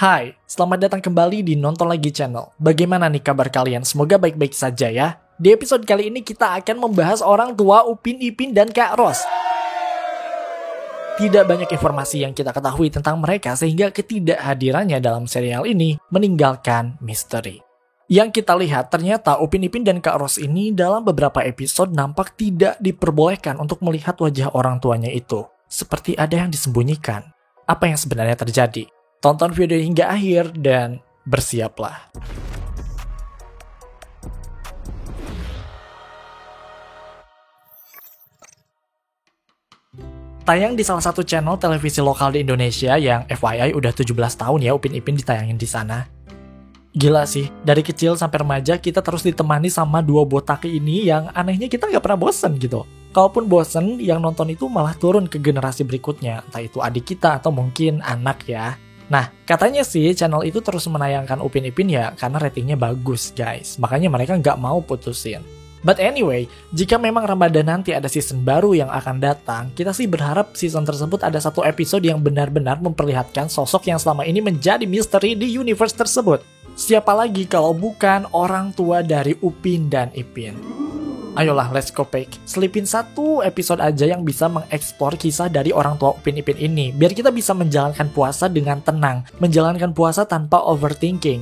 Hai, selamat datang kembali di Nonton Lagi Channel. Bagaimana nih kabar kalian? Semoga baik-baik saja ya. Di episode kali ini kita akan membahas orang tua Upin Ipin dan Kak Ros. Tidak banyak informasi yang kita ketahui tentang mereka sehingga ketidakhadirannya dalam serial ini meninggalkan misteri. Yang kita lihat ternyata Upin Ipin dan Kak Ros ini dalam beberapa episode nampak tidak diperbolehkan untuk melihat wajah orang tuanya itu. Seperti ada yang disembunyikan. Apa yang sebenarnya terjadi? Tonton video hingga akhir dan bersiaplah. Tayang di salah satu channel televisi lokal di Indonesia yang FYI udah 17 tahun ya Upin Ipin ditayangin di sana. Gila sih, dari kecil sampai remaja kita terus ditemani sama dua botak ini yang anehnya kita nggak pernah bosen gitu. Kalaupun bosen, yang nonton itu malah turun ke generasi berikutnya, entah itu adik kita atau mungkin anak ya. Nah, katanya sih channel itu terus menayangkan Upin Ipin ya karena ratingnya bagus guys. Makanya mereka nggak mau putusin. But anyway, jika memang Ramadan nanti ada season baru yang akan datang, kita sih berharap season tersebut ada satu episode yang benar-benar memperlihatkan sosok yang selama ini menjadi misteri di universe tersebut. Siapa lagi kalau bukan orang tua dari Upin dan Ipin? Ayolah, let's go pick. Selipin satu episode aja yang bisa mengeksplor kisah dari orang tua Upin Ipin ini, biar kita bisa menjalankan puasa dengan tenang, menjalankan puasa tanpa overthinking.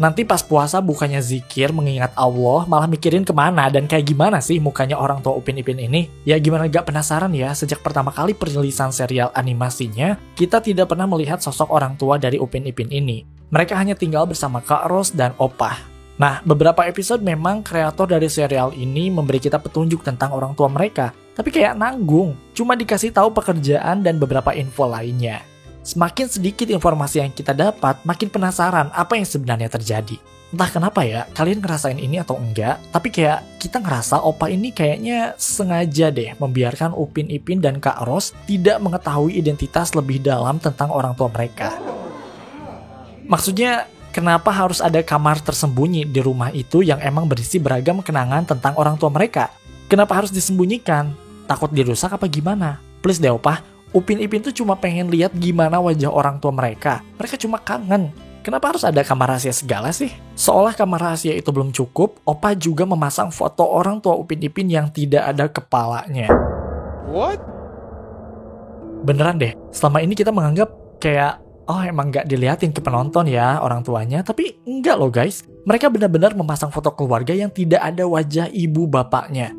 Nanti pas puasa bukannya zikir, mengingat Allah, malah mikirin kemana dan kayak gimana sih mukanya orang tua Upin Ipin ini. Ya gimana gak penasaran ya, sejak pertama kali perilisan serial animasinya, kita tidak pernah melihat sosok orang tua dari Upin Ipin ini. Mereka hanya tinggal bersama Kak Ros dan Opah. Nah, beberapa episode memang kreator dari serial ini memberi kita petunjuk tentang orang tua mereka, tapi kayak nanggung, cuma dikasih tahu pekerjaan dan beberapa info lainnya. Semakin sedikit informasi yang kita dapat, makin penasaran apa yang sebenarnya terjadi. Entah kenapa ya, kalian ngerasain ini atau enggak, tapi kayak kita ngerasa Opa ini kayaknya sengaja deh membiarkan Upin Ipin dan Kak Ros tidak mengetahui identitas lebih dalam tentang orang tua mereka. Maksudnya, kenapa harus ada kamar tersembunyi di rumah itu yang emang berisi beragam kenangan tentang orang tua mereka? Kenapa harus disembunyikan? Takut dirusak apa gimana? Please deh Opah, Upin Ipin tuh cuma pengen lihat gimana wajah orang tua mereka. Mereka cuma kangen. Kenapa harus ada kamar rahasia segala sih? Seolah kamar rahasia itu belum cukup, Opah juga memasang foto orang tua Upin Ipin yang tidak ada kepalanya. What? Beneran deh, selama ini kita menganggap kayak oh emang gak diliatin ke penonton ya orang tuanya, tapi enggak loh guys. Mereka benar-benar memasang foto keluarga yang tidak ada wajah ibu bapaknya.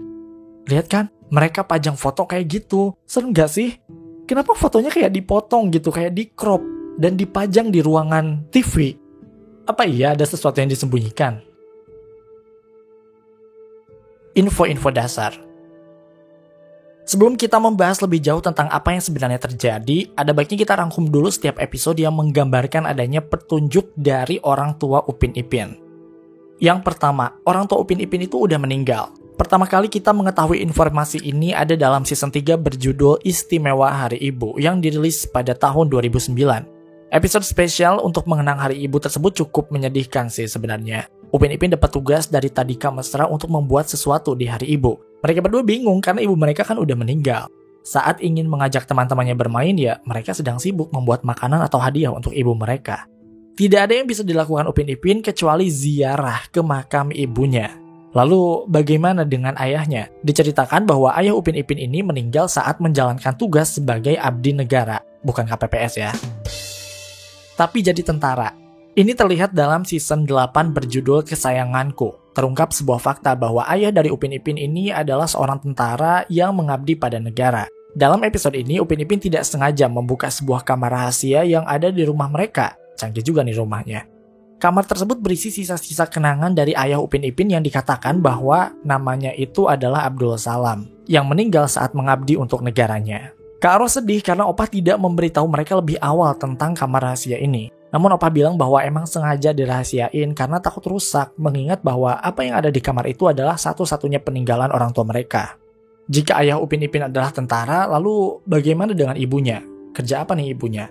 Lihat kan, mereka pajang foto kayak gitu. Serem gak sih? Kenapa fotonya kayak dipotong gitu, kayak di crop dan dipajang di ruangan TV? Apa iya ada sesuatu yang disembunyikan? Info-info dasar. Sebelum kita membahas lebih jauh tentang apa yang sebenarnya terjadi, ada baiknya kita rangkum dulu setiap episode yang menggambarkan adanya petunjuk dari orang tua Upin Ipin. Yang pertama, orang tua Upin Ipin itu udah meninggal. Pertama kali kita mengetahui informasi ini ada dalam season 3 berjudul Istimewa Hari Ibu yang dirilis pada tahun 2009. Episode spesial untuk mengenang Hari Ibu tersebut cukup menyedihkan sih sebenarnya. Upin Ipin dapat tugas dari Tadika Mesra untuk membuat sesuatu di Hari Ibu. Mereka berdua bingung karena ibu mereka kan udah meninggal. Saat ingin mengajak teman-temannya bermain ya, mereka sedang sibuk membuat makanan atau hadiah untuk ibu mereka. Tidak ada yang bisa dilakukan Upin Ipin kecuali ziarah ke makam ibunya. Lalu bagaimana dengan ayahnya? Diceritakan bahwa ayah Upin Ipin ini meninggal saat menjalankan tugas sebagai abdi negara, bukan KPPS ya. Tapi jadi tentara. Ini terlihat dalam season 8 berjudul Kesayanganku. Terungkap sebuah fakta bahwa ayah dari Upin Ipin ini adalah seorang tentara yang mengabdi pada negara. Dalam episode ini, Upin Ipin tidak sengaja membuka sebuah kamar rahasia yang ada di rumah mereka. Canggih juga nih rumahnya. Kamar tersebut berisi sisa-sisa kenangan dari ayah Upin Ipin yang dikatakan bahwa namanya itu adalah Abdul Salam, yang meninggal saat mengabdi untuk negaranya. Kak Ros sedih karena Opah tidak memberitahu mereka lebih awal tentang kamar rahasia ini. Namun Opah bilang bahwa emang sengaja dirahasiain karena takut rusak, mengingat bahwa apa yang ada di kamar itu adalah satu-satunya peninggalan orang tua mereka. Jika ayah Upin Ipin adalah tentara, lalu bagaimana dengan ibunya? Kerja apa nih ibunya?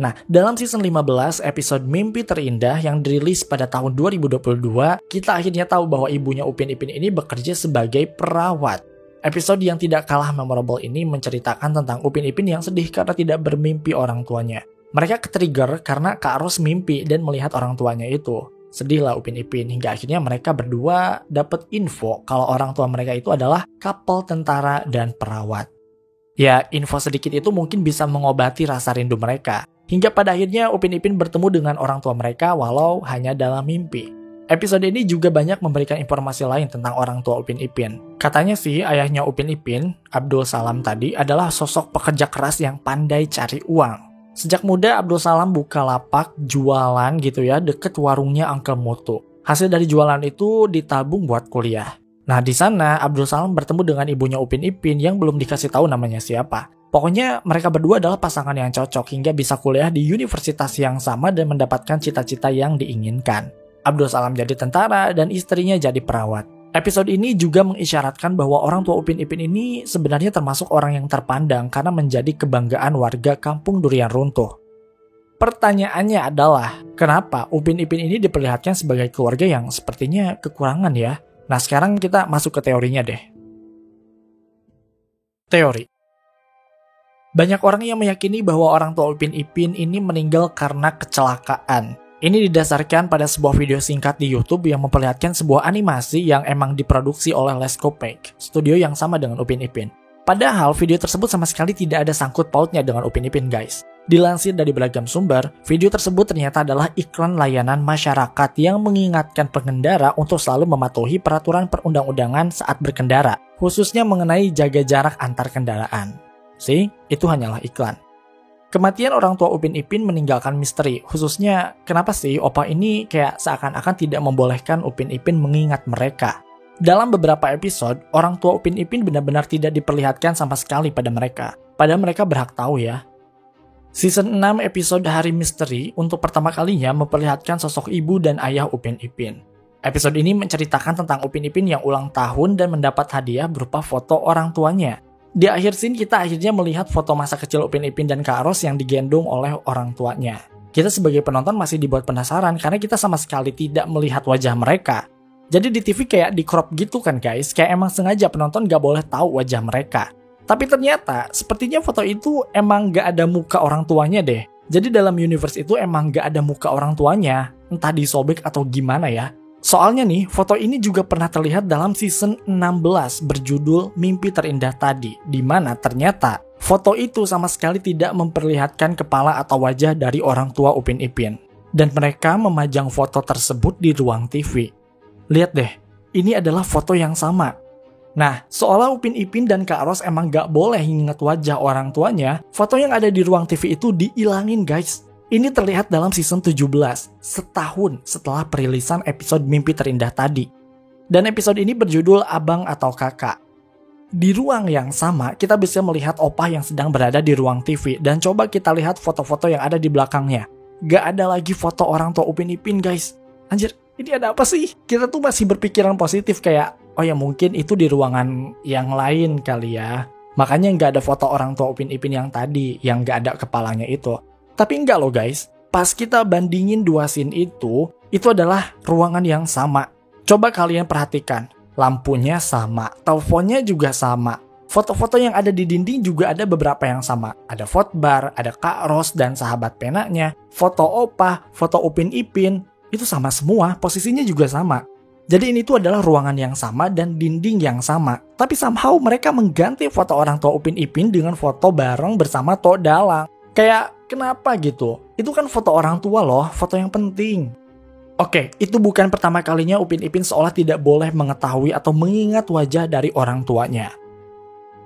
Nah, dalam season 15 episode Mimpi Terindah yang dirilis pada tahun 2022, kita akhirnya tahu bahwa ibunya Upin Ipin ini bekerja sebagai perawat. Episode yang tidak kalah memorable ini menceritakan tentang Upin Ipin yang sedih karena tidak bermimpi orang tuanya. Mereka ke-trigger karena Kak Ros mimpi dan melihat orang tuanya itu. Sedih lah Upin Ipin, hingga akhirnya mereka berdua dapat info kalau orang tua mereka itu adalah couple tentara dan perawat. Ya, info sedikit itu mungkin bisa mengobati rasa rindu mereka. Hingga pada akhirnya Upin Ipin bertemu dengan orang tua mereka walau hanya dalam mimpi. Episode ini juga banyak memberikan informasi lain tentang orang tua Upin Ipin. Katanya sih ayahnya Upin Ipin, Abdul Salam tadi, adalah sosok pekerja keras yang pandai cari uang. Sejak muda Abdul Salam buka lapak jualan gitu ya deket warungnya Uncle Mutu. Hasil dari jualan itu ditabung buat kuliah. Nah di sana Abdul Salam bertemu dengan ibunya Upin Ipin yang belum dikasih tahu namanya siapa. Pokoknya mereka berdua adalah pasangan yang cocok hingga bisa kuliah di universitas yang sama dan mendapatkan cita-cita yang diinginkan. Abdul Salam jadi tentara dan istrinya jadi perawat. Episode ini juga mengisyaratkan bahwa orang tua Upin Ipin ini sebenarnya termasuk orang yang terpandang karena menjadi kebanggaan warga kampung Durian Runtuh. Pertanyaannya adalah, kenapa Upin Ipin ini diperlihatkan sebagai keluarga yang sepertinya kekurangan ya? Nah sekarang kita masuk ke teorinya deh. Teori. Banyak orang yang meyakini bahwa orang tua Upin Ipin ini meninggal karena kecelakaan. Ini didasarkan pada sebuah video singkat di YouTube yang memperlihatkan sebuah animasi yang emang diproduksi oleh Leskopek, studio yang sama dengan Upin Ipin. Padahal video tersebut sama sekali tidak ada sangkut pautnya dengan Upin Ipin guys. Dilansir dari beragam sumber, video tersebut ternyata adalah iklan layanan masyarakat yang mengingatkan pengendara untuk selalu mematuhi peraturan perundang-undangan saat berkendara, khususnya mengenai jaga jarak antar kendaraan. Itu hanyalah iklan. Kematian orang tua Upin Ipin meninggalkan misteri, khususnya kenapa sih opa ini kayak seakan-akan tidak membolehkan Upin Ipin mengingat mereka. Dalam beberapa episode, orang tua Upin Ipin benar-benar tidak diperlihatkan sama sekali pada mereka. Padahal mereka berhak tahu ya. Season 6 episode Hari Misteri untuk pertama kalinya memperlihatkan sosok ibu dan ayah Upin Ipin. Episode ini menceritakan tentang Upin Ipin yang ulang tahun dan mendapat hadiah berupa foto orang tuanya. Di akhir scene kita akhirnya melihat foto masa kecil Upin Ipin dan Kak Ros yang digendong oleh orang tuanya. Kita sebagai penonton masih dibuat penasaran karena kita sama sekali tidak melihat wajah mereka. Jadi di TV kayak di crop gitu kan guys, kayak emang sengaja penonton gak boleh tahu wajah mereka. Tapi ternyata sepertinya foto itu emang gak ada muka orang tuanya deh. Jadi dalam universe itu emang gak ada muka orang tuanya, entah disobek atau gimana ya. Soalnya nih, foto ini juga pernah terlihat dalam season 16 berjudul Mimpi Terindah Tadi, di mana ternyata foto itu sama sekali tidak memperlihatkan kepala atau wajah dari orang tua Upin Ipin. Dan mereka memajang foto tersebut di ruang TV. Lihat deh, ini adalah foto yang sama. Nah, seolah Upin Ipin dan Kak Ros emang gak boleh ingat wajah orang tuanya, foto yang ada di ruang TV itu diilangin guys. Ini terlihat dalam season 17, setahun setelah perilisan episode Mimpi Terindah Tadi. Dan episode ini berjudul Abang atau Kakak. Di ruang yang sama, kita bisa melihat opah yang sedang berada di ruang TV, dan coba kita lihat foto-foto yang ada di belakangnya. Gak ada lagi foto orang tua Upin Ipin guys. Anjir, ini ada apa sih? Kita tuh masih berpikiran positif kayak, oh ya mungkin itu di ruangan yang lain kali ya. Makanya gak ada foto orang tua Upin Ipin yang tadi, yang gak ada kepalanya itu. Tapi enggak loh guys, pas kita bandingin dua scene itu adalah ruangan yang sama. Coba kalian perhatikan, lampunya sama, teleponnya juga sama. Foto-foto yang ada di dinding juga ada beberapa yang sama. Ada Fotbar, ada Kak Ros dan sahabat penanya, foto Opah, foto Upin Ipin, itu sama semua, posisinya juga sama. Jadi ini tuh adalah ruangan yang sama dan dinding yang sama. Tapi somehow mereka mengganti foto orang tua Upin Ipin dengan foto bareng bersama Tok Dalang. Kayak kenapa gitu? Itu kan foto orang tua loh, foto yang penting. Oke, itu bukan pertama kalinya Upin Ipin seolah tidak boleh mengetahui atau mengingat wajah dari orang tuanya.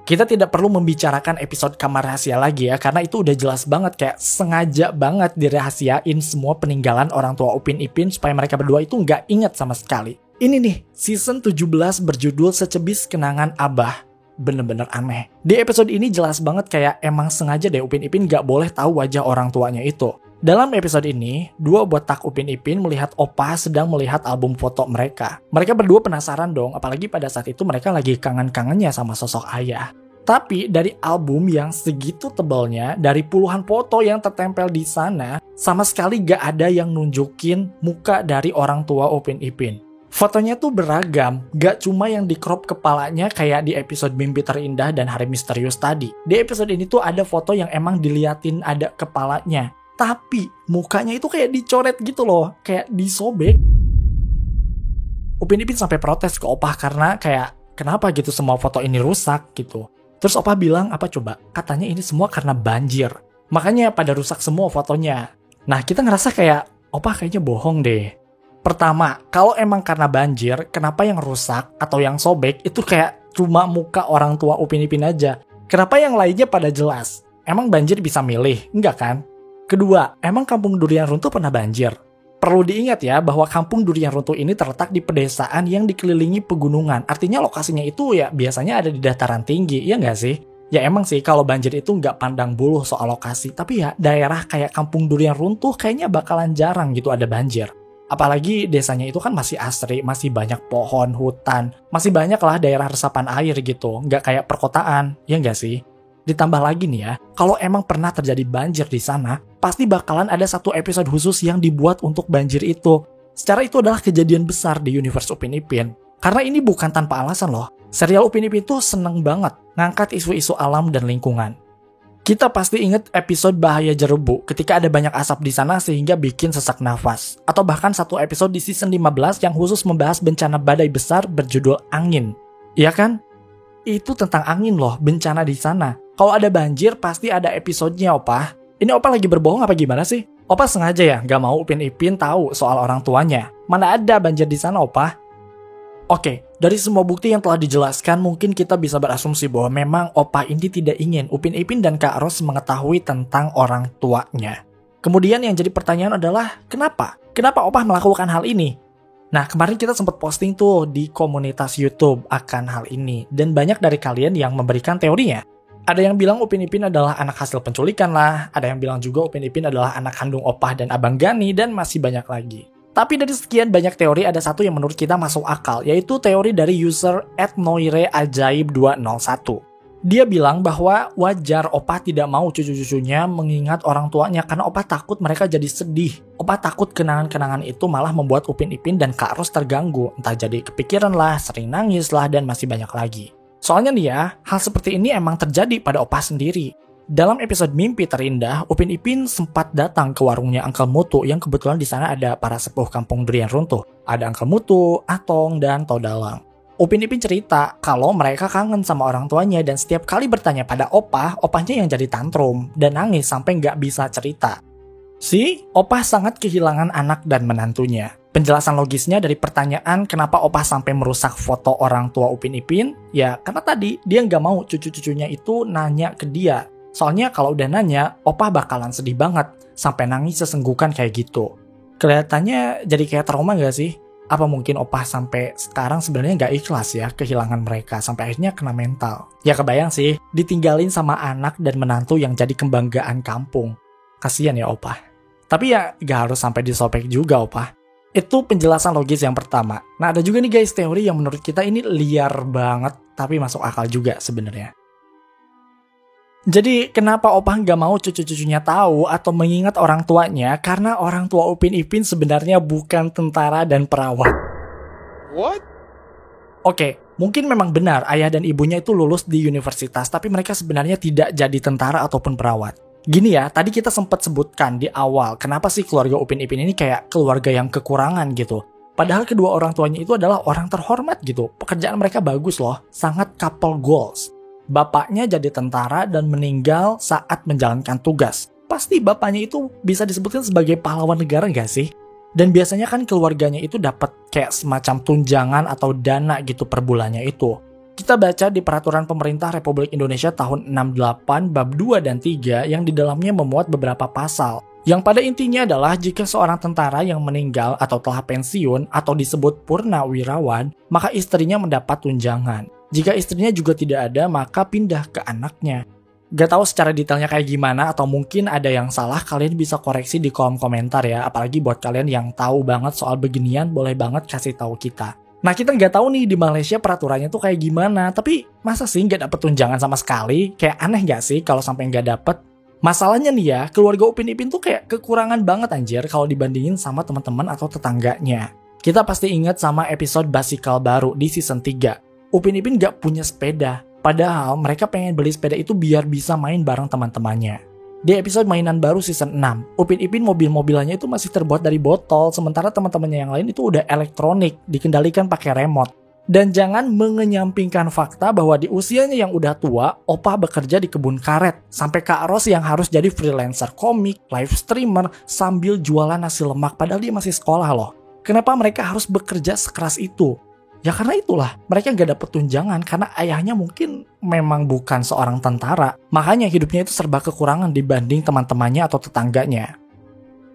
Kita tidak perlu membicarakan episode kamar rahasia lagi ya, karena itu udah jelas banget kayak sengaja banget dirahasiain semua peninggalan orang tua Upin Ipin supaya mereka berdua itu nggak ingat sama sekali. Ini nih, season 17 berjudul Secebis Kenangan Abah. Bener-bener aneh. Di episode ini jelas banget kayak emang sengaja deh Upin Ipin gak boleh tahu wajah orang tuanya itu. Dalam episode ini, dua botak Upin Ipin melihat opah sedang melihat album foto mereka. Mereka berdua penasaran dong, apalagi pada saat itu mereka lagi kangen-kangennya sama sosok ayah. Tapi dari album yang segitu tebalnya, dari puluhan foto yang tertempel di sana, sama sekali gak ada yang nunjukin muka dari orang tua Upin Ipin. Fotonya tuh beragam, gak cuma yang di crop kepalanya kayak di episode Mimpi Terindah dan Hari Misterius tadi. Di episode ini tuh ada foto yang emang diliatin ada kepalanya. Tapi mukanya itu kayak dicoret gitu loh, kayak disobek. Upin Ipin sampai protes ke Opah karena kayak kenapa gitu semua foto ini rusak gitu. Terus Opah bilang apa coba? Katanya ini semua karena banjir. Makanya pada rusak semua fotonya. Nah kita ngerasa kayak Opah kayaknya bohong deh. Pertama, kalau emang karena banjir, kenapa yang rusak atau yang sobek itu kayak cuma muka orang tua Upin Ipin aja? Kenapa yang lainnya pada jelas? Emang banjir bisa milih? Enggak kan? Kedua, emang kampung Durian Runtuh pernah banjir? Perlu diingat ya bahwa kampung Durian Runtuh ini terletak di pedesaan yang dikelilingi pegunungan. Artinya lokasinya itu ya biasanya ada di dataran tinggi, ya nggak sih? Ya emang sih kalau banjir itu nggak pandang buluh soal lokasi. Tapi ya daerah kayak kampung Durian Runtuh kayaknya bakalan jarang gitu ada banjir. Apalagi desanya itu kan masih asri, masih banyak pohon, hutan. Masih banyak lah daerah resapan air gitu. Nggak kayak perkotaan, ya nggak sih? Ditambah lagi nih ya, kalau emang pernah terjadi banjir di sana, pasti bakalan ada satu episode khusus yang dibuat untuk banjir itu. Secara itu adalah kejadian besar di universe Upin Ipin. Karena ini bukan tanpa alasan loh. Serial Upin Ipin tuh seneng banget ngangkat isu-isu alam dan lingkungan. Kita pasti inget episode Bahaya Jerebu ketika ada banyak asap di sana sehingga bikin sesak nafas. Atau bahkan satu episode di season 15 yang khusus membahas bencana badai besar berjudul Angin. Iya kan? Itu tentang angin loh, bencana di sana. Kalau ada banjir, pasti ada episodenya, Opah. Ini Opah lagi berbohong apa gimana sih? Opah sengaja ya, gak mau Upin Ipin tahu soal orang tuanya. Mana ada banjir di sana, Opah? Oke, dari semua bukti yang telah dijelaskan, mungkin kita bisa berasumsi bahwa memang Opah ini tidak ingin Upin Ipin dan Kak Ros mengetahui tentang orang tuanya. Kemudian yang jadi pertanyaan adalah, kenapa? Kenapa Opah melakukan hal ini? Nah, kemarin kita sempat posting tuh di komunitas YouTube akan hal ini. Dan banyak dari kalian yang memberikan teorinya. Ada yang bilang Upin Ipin adalah anak hasil penculikan lah. Ada yang bilang juga Upin Ipin adalah anak kandung Opah dan Abang Gani. Dan masih banyak lagi. Tapi dari sekian banyak teori, ada satu yang menurut kita masuk akal. Yaitu teori dari user @noireajaib201. Dia bilang bahwa wajar Opah tidak mau cucu-cucunya mengingat orang tuanya karena Opah takut mereka jadi sedih. Opah takut kenangan-kenangan itu malah membuat Upin Ipin dan Kak Ros terganggu. Entah jadi kepikiran lah, sering nangis lah, dan masih banyak lagi. Soalnya nih ya, hal seperti ini emang terjadi pada Opah sendiri. Dalam episode Mimpi Terindah, Upin Ipin sempat datang ke warungnya Uncle Mutu yang kebetulan di sana ada para sepuh kampung Durian Runtuh. Ada Uncle Mutu, Atong, dan Todalang. Upin Ipin cerita kalau mereka kangen sama orang tuanya dan setiap kali bertanya pada Opah, Opahnya yang jadi tantrum dan nangis sampai nggak bisa cerita. Opah sangat kehilangan anak dan menantunya. Penjelasan logisnya dari pertanyaan kenapa Opah sampai merusak foto orang tua Upin Ipin, ya karena tadi dia nggak mau cucu-cucunya itu nanya ke dia. Soalnya kalau udah nanya, Opah bakalan sedih banget sampai nangis sesenggukan kayak gitu. Kelihatannya jadi kayak trauma nggak sih? Apa mungkin Opah sampai sekarang sebenarnya nggak ikhlas ya kehilangan mereka sampai akhirnya kena mental. Ya kebayang sih, ditinggalin sama anak dan menantu yang jadi kebanggaan kampung. Kasian ya Opah. Tapi ya nggak harus sampai disobek juga Opah. Itu penjelasan logis yang pertama. Nah ada juga nih guys teori yang menurut kita ini liar banget tapi masuk akal juga sebenarnya. Jadi kenapa Opah nggak mau cucu-cucunya tahu atau mengingat orang tuanya? Karena orang tua Upin Ipin sebenarnya bukan tentara dan perawat. What? Oke, mungkin memang benar ayah dan ibunya itu lulus di universitas, tapi mereka sebenarnya tidak jadi tentara ataupun perawat. Gini ya, tadi kita sempat sebutkan di awal, kenapa sih keluarga Upin Ipin ini kayak keluarga yang kekurangan gitu. Padahal kedua orang tuanya itu adalah orang terhormat gitu. Pekerjaan mereka bagus loh, sangat couple goals. Bapaknya jadi tentara dan meninggal saat menjalankan tugas. Pasti bapaknya itu bisa disebutkan sebagai pahlawan negara nggak sih? Dan biasanya kan keluarganya itu dapat kayak semacam tunjangan atau dana gitu per bulannya itu. Kita baca di Peraturan Pemerintah Republik Indonesia tahun 68 bab 2 dan 3 yang di dalamnya memuat beberapa pasal. Yang pada intinya adalah jika seorang tentara yang meninggal atau telah pensiun atau disebut purnawirawan, maka istrinya mendapat tunjangan. Jika istrinya juga tidak ada, maka pindah ke anaknya. Gak tahu secara detailnya kayak gimana atau mungkin ada yang salah, kalian bisa koreksi di kolom komentar ya. Apalagi buat kalian yang tahu banget soal beginian, boleh banget kasih tahu kita. Nah kita nggak tahu nih di Malaysia peraturannya tuh kayak gimana, tapi masa sih nggak dapet tunjangan sama sekali? Kayak aneh nggak sih kalau sampai nggak dapet? Masalahnya nih ya, keluarga Upin Ipin tuh kayak kekurangan banget anjir kalau dibandingin sama teman-teman atau tetangganya. Kita pasti ingat sama episode Basikal Baru di season 3. Upin Ipin gak punya sepeda, padahal mereka pengen beli sepeda itu biar bisa main bareng teman-temannya. Di episode mainan baru season 6, Upin Ipin mobil-mobilannya itu masih terbuat dari botol, sementara teman-temannya yang lain itu udah elektronik, dikendalikan pakai remote. Dan jangan mengenyampingkan fakta bahwa di usianya yang udah tua, Opa bekerja di kebun karet. Sampai Kak Ros yang harus jadi freelancer komik, live streamer, sambil jualan nasi lemak padahal dia masih sekolah loh. Kenapa mereka harus bekerja sekeras itu? Ya karena itulah, mereka gak dapet tunjangan karena ayahnya mungkin memang bukan seorang tentara. Makanya hidupnya itu serba kekurangan dibanding teman-temannya atau tetangganya.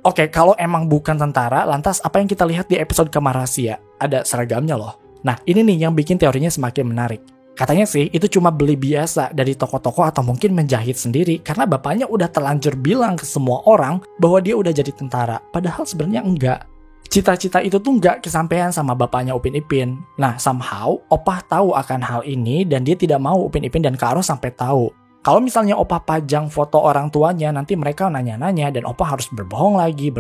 Oke, kalau emang bukan tentara, lantas apa yang kita lihat di episode Kamar Rahasia? Ada seragamnya loh. Nah, ini nih yang bikin teorinya semakin menarik. Katanya sih, itu cuma beli biasa dari toko-toko atau mungkin menjahit sendiri karena bapaknya udah terlanjur bilang ke semua orang bahwa dia udah jadi tentara. Padahal sebenarnya enggak. Cita-cita itu tuh enggak kesampaian sama bapaknya Upin Ipin. Nah, somehow, Opah tahu akan hal ini dan dia tidak mau Upin Ipin dan Kak Ros sampai tahu. Kalau misalnya Opah pajang foto orang tuanya, nanti mereka nanya-nanya dan Opah harus berbohong lagi,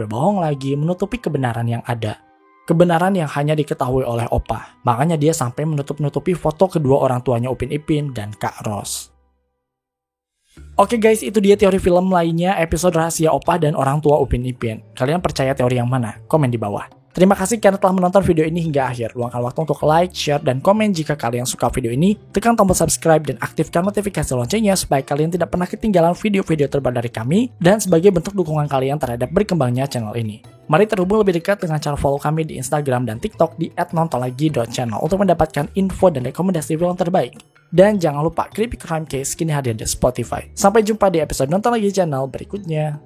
menutupi kebenaran yang ada. Kebenaran yang hanya diketahui oleh Opah. Makanya dia sampai menutup-nutupi foto kedua orang tuanya Upin Ipin dan Kak Ros. Oke guys, itu dia teori film lainnya episode Rahasia Opah dan Orang Tua Upin Ipin. Kalian percaya teori yang mana? Komen di bawah. Terima kasih karena telah menonton video ini hingga akhir. Luangkan waktu untuk like, share, dan komen jika kalian suka video ini. Tekan tombol subscribe dan aktifkan notifikasi loncengnya supaya kalian tidak pernah ketinggalan video-video terbaru dari kami dan sebagai bentuk dukungan kalian terhadap berkembangnya channel ini. Mari terhubung lebih dekat dengan cara follow kami di Instagram dan TikTok di @nontonlagi.channel untuk mendapatkan info dan rekomendasi film terbaik. Dan jangan lupa Creepy Crime Case kini hadir di Spotify. Sampai jumpa di episode Nonton Lagi channel berikutnya.